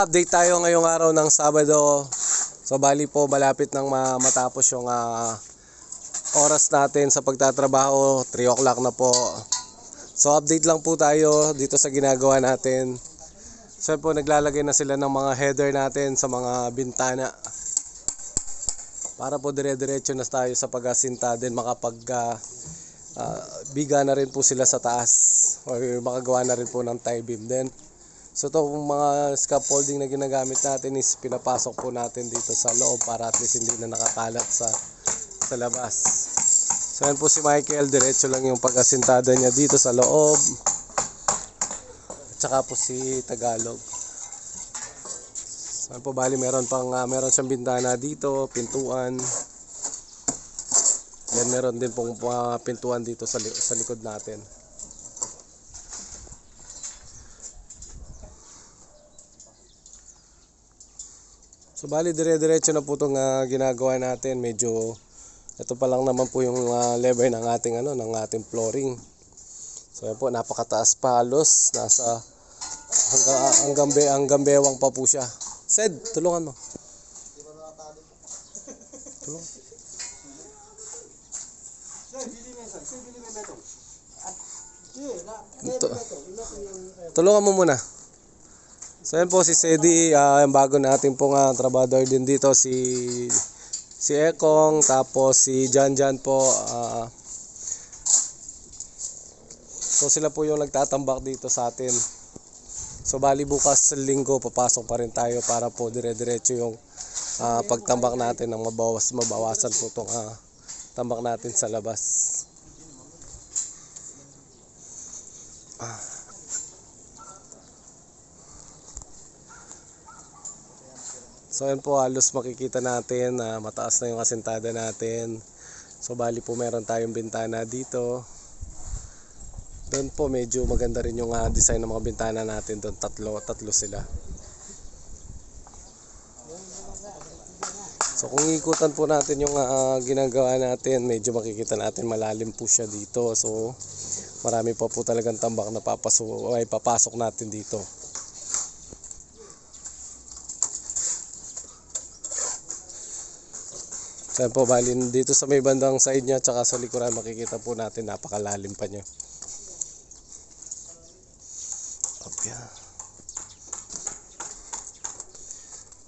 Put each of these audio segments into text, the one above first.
Update tayo ngayong araw ng Sabado. So bali po malapit nang matapos yung oras natin sa pagtatrabaho. 3 o'clock na po. So update lang po tayo dito sa ginagawa natin. So po naglalagay na sila ng mga header natin sa mga bintana. Para po dire-diretso na tayo sa pag-asinta din biga na rin po sila sa taas or makagawa na rin po ng tie beam din. So itong mga scaffolding na ginagamit natin is pinapasok po natin dito sa loob para at least hindi na nakakalat sa labas. So yan po si Michael, diretso lang yung pag-asintada niya dito sa loob. At saka po si Tagalog. So yan po bali meron siyang bintana dito, pintuan. Yan meron din pong pintuan dito sa likod natin. So bali dire-diretso na po itong ginagawa natin. Medyo ito pa lang naman po yung level ng ating flooring. So yan po, napakataas pa halos. Nasa hanggang bewang pa po siya. Sed, tulungan mo. Tulungan. Tulungan mo muna. So yan po si Sedi, yung bago natin pong trabador din dito, si Ekong, tapos si Janjan po. So sila po yung nagtatambak dito sa atin. So bali bukas sa linggo papasok pa rin tayo para po dire-diretso yung pagtambak natin ng mabawasan po itong tambak natin sa labas. So yan po halos makikita natin na mataas na yung asentada natin. So bali po meron tayong bintana dito. Doon po medyo maganda rin yung design ng mga bintana natin doon. Tatlo sila. So kung ikutan po natin yung ginagawa natin, medyo makikita natin malalim po siya dito. So marami pa po talagang tambak na papasok natin dito. So po bali dito sa may bandang side niya tsaka sa likuran makikita po natin napakalalim pa niya. Okay.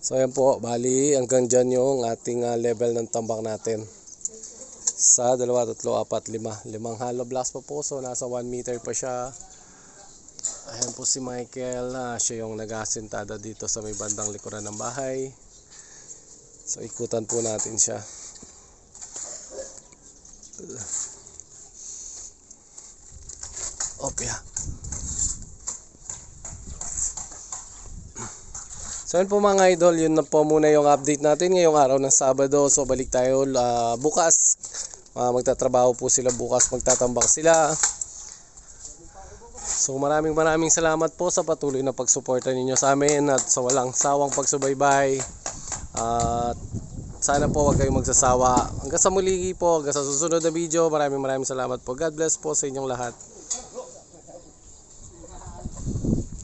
So yan po bali hanggang dyan yung ating level ng tambak natin. Sa 2, 3, 4, 5. 5 hollow blocks pa po, so nasa 1 meter pa siya. Ayan po si Michael, siya yung nag-asintada dito sa may bandang likuran ng bahay. So ikutan po natin siya. Okay. So yun po mga idol, yun na po muna yung update natin ngayong araw ng Sabado. So balik tayo bukas. Magtatrabaho po sila bukas, magtatambak sila. So maraming salamat po sa patuloy na pagsuporta ninyo sa amin at sa walang sawang pagsubaybay. At sana po huwag kayong magsasawa. Hanggang sa muli po, hanggang sa susunod na video. Maraming salamat po. God bless po sa inyong lahat.